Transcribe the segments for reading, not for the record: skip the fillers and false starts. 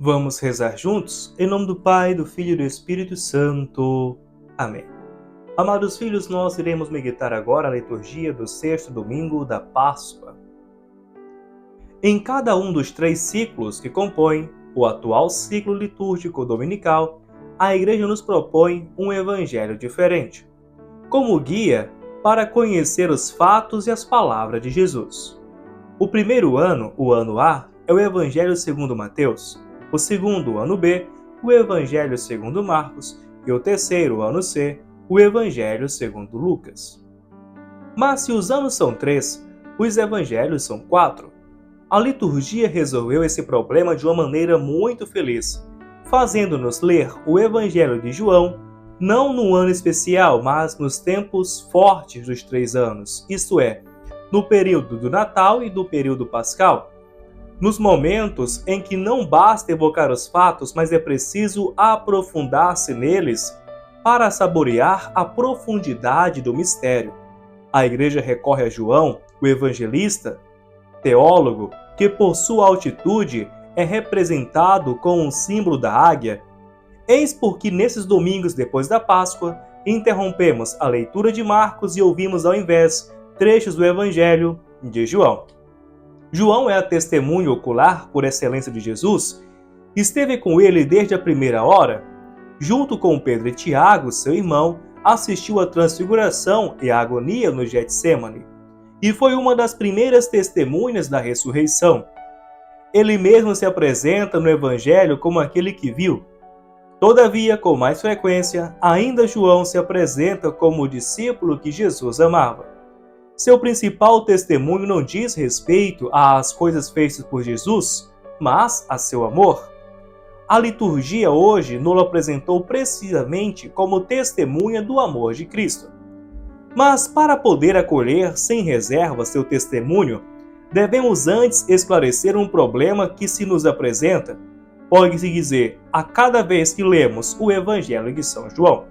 Vamos rezar juntos? Em nome do Pai, do Filho e do Espírito Santo. Amém. Amados filhos, nós iremos meditar agora a liturgia do sexto domingo da Páscoa. Em cada um dos 3 ciclos que compõem o atual ciclo litúrgico dominical, a Igreja nos propõe um evangelho diferente, como guia para conhecer os fatos e as palavras de Jesus. O primeiro ano, o ano A, é o Evangelho segundo Mateus. O segundo, ano B, o Evangelho segundo Marcos, e o terceiro, ano C, o Evangelho segundo Lucas. Mas se os anos são 3, os Evangelhos são 4. A liturgia resolveu esse problema de uma maneira muito feliz, fazendo-nos ler o Evangelho de João, não no ano especial, mas nos tempos fortes dos 3 anos, isto é, no período do Natal e do período pascal. Nos momentos em que não basta evocar os fatos, mas é preciso aprofundar-se neles para saborear a profundidade do mistério. A Igreja recorre a João, o evangelista, teólogo, que por sua altitude é representado com o símbolo da águia. Eis porque nesses domingos depois da Páscoa, interrompemos a leitura de Marcos e ouvimos ao invés trechos do Evangelho de João. João é a testemunha ocular por excelência de Jesus, esteve com ele desde a primeira hora, junto com Pedro e Tiago, seu irmão, assistiu à transfiguração e à agonia no Getsêmani, e foi uma das primeiras testemunhas da ressurreição. Ele mesmo se apresenta no Evangelho como aquele que viu. Todavia, com mais frequência, ainda João se apresenta como o discípulo que Jesus amava. Seu principal testemunho não diz respeito às coisas feitas por Jesus, mas a seu amor. A liturgia hoje nos apresentou precisamente como testemunha do amor de Cristo. Mas para poder acolher sem reserva seu testemunho, devemos antes esclarecer um problema que se nos apresenta, pode-se dizer, a cada vez que lemos o Evangelho de São João.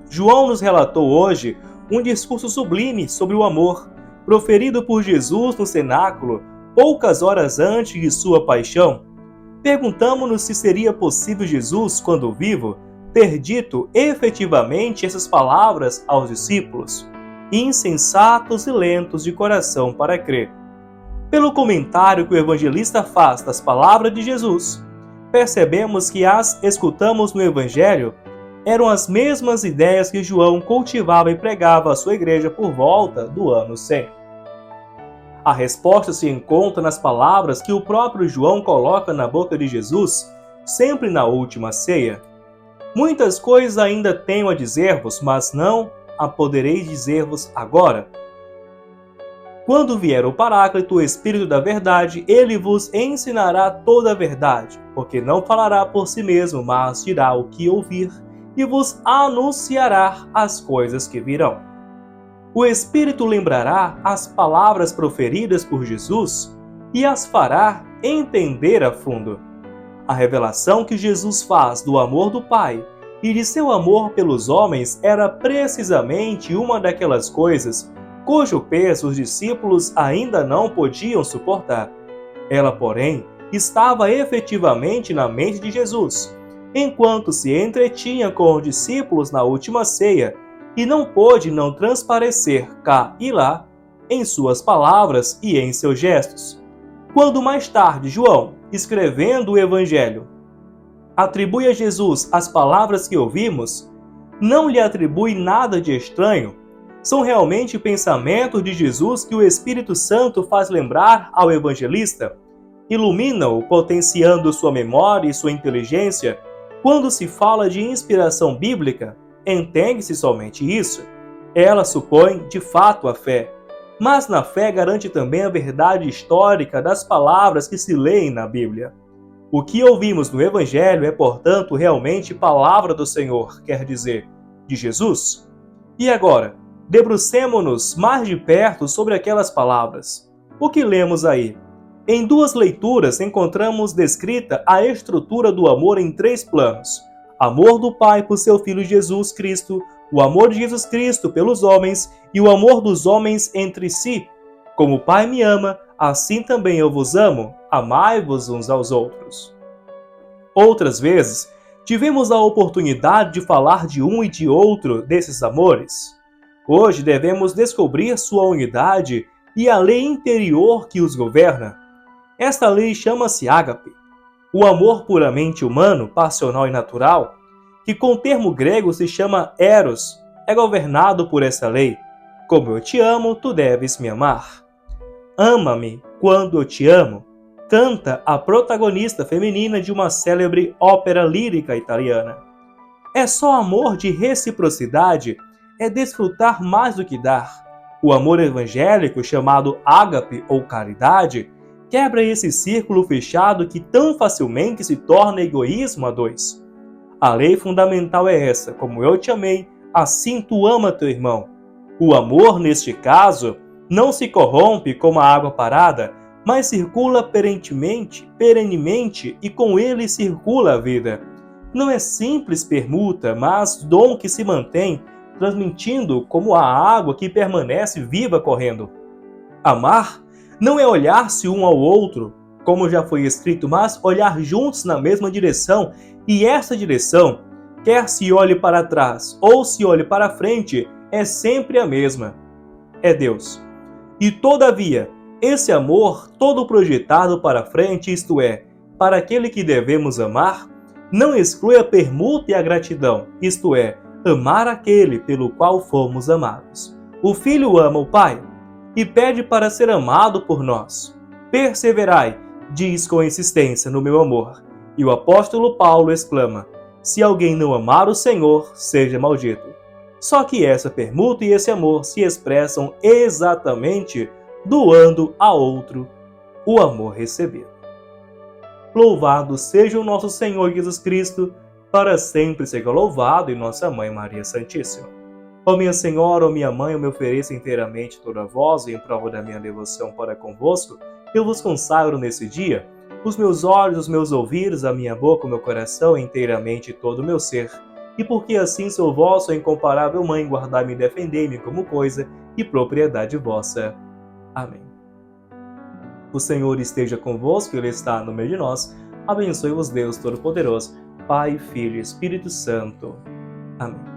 João nos relatou hoje um discurso sublime sobre o amor, proferido por Jesus no cenáculo, poucas horas antes de sua paixão. Perguntamos-nos se seria possível Jesus, quando vivo, ter dito efetivamente essas palavras aos discípulos, insensatos e lentos de coração para crer. Pelo comentário que o evangelista faz das palavras de Jesus, percebemos que as escutamos no Evangelho eram as mesmas ideias que João cultivava e pregava à sua igreja por volta do ano 100. A resposta se encontra nas palavras que o próprio João coloca na boca de Jesus, sempre na última ceia. Muitas coisas ainda tenho a dizer-vos, mas não a poderei dizer-vos agora. Quando vier o Paráclito, o Espírito da Verdade, ele vos ensinará toda a verdade, porque não falará por si mesmo, mas dirá o que ouvir, e vos anunciará as coisas que virão. O Espírito lembrará as palavras proferidas por Jesus e as fará entender a fundo. A revelação que Jesus faz do amor do Pai e de seu amor pelos homens era precisamente uma daquelas coisas cujo peso os discípulos ainda não podiam suportar. Ela, porém, estava efetivamente na mente de Jesus, enquanto se entretinha com os discípulos na última ceia, e não pôde não transparecer cá e lá em suas palavras e em seus gestos. Quando mais tarde João, escrevendo o Evangelho, atribui a Jesus as palavras que ouvimos, não lhe atribui nada de estranho. São realmente pensamentos de Jesus que o Espírito Santo faz lembrar ao evangelista, ilumina-o, potenciando sua memória e sua inteligência. Quando se fala de inspiração bíblica, entende-se somente isso. Ela supõe, de fato, a fé. Mas na fé garante também a verdade histórica das palavras que se leem na Bíblia. O que ouvimos no Evangelho é, portanto, realmente palavra do Senhor, quer dizer, de Jesus. E agora, debrucemo-nos mais de perto sobre aquelas palavras. O que lemos aí? Em 2 leituras encontramos descrita a estrutura do amor em 3 planos. Amor do Pai por seu Filho Jesus Cristo, o amor de Jesus Cristo pelos homens e o amor dos homens entre si. Como o Pai me ama, assim também eu vos amo, amai-vos uns aos outros. Outras vezes, tivemos a oportunidade de falar de um e de outro desses amores. Hoje devemos descobrir sua unidade e a lei interior que os governa. Esta lei chama-se ágape, o amor puramente humano, passional e natural, que com o termo grego se chama eros, é governado por essa lei. Como eu te amo, tu deves me amar. Ama-me quando eu te amo, canta a protagonista feminina de uma célebre ópera lírica italiana. É só amor de reciprocidade, é desfrutar mais do que dar. O amor evangélico, chamado ágape ou caridade, quebra esse círculo fechado que tão facilmente se torna egoísmo a dois. A lei fundamental é essa: como eu te amei, assim tu ama teu irmão. O amor, neste caso, não se corrompe como a água parada, mas circula perenemente e com ele circula a vida. Não é simples permuta, mas dom que se mantém, transmitindo como a água que permanece viva correndo. Amar não é olhar-se um ao outro, como já foi escrito, mas olhar juntos na mesma direção, e essa direção, quer se olhe para trás ou se olhe para frente, é sempre a mesma. É Deus. E todavia, esse amor, todo projetado para frente, isto é, para aquele que devemos amar, não exclui a permuta e a gratidão, isto é, amar aquele pelo qual fomos amados. O filho ama o pai e pede para ser amado por nós. Perseverai, diz com insistência, no meu amor. E o apóstolo Paulo exclama: se alguém não amar o Senhor, seja maldito. Só que essa permuta e esse amor se expressam exatamente doando a outro o amor recebido. Louvado seja o nosso Senhor Jesus Cristo, para sempre seja louvado, e nossa Mãe Maria Santíssima. Ó minha Senhora, ó minha Mãe, eu me ofereço inteiramente toda a vós, e em prova da minha devoção para convosco, eu vos consagro nesse dia os meus olhos, os meus ouvidos, a minha boca, o meu coração, inteiramente todo o meu ser. E porque assim sou vossa incomparável Mãe, guardai-me e defendei-me como coisa e propriedade vossa. Amém. O Senhor esteja convosco, Ele está no meio de nós. Abençoe-vos Deus Todo-Poderoso, Pai, Filho e Espírito Santo. Amém.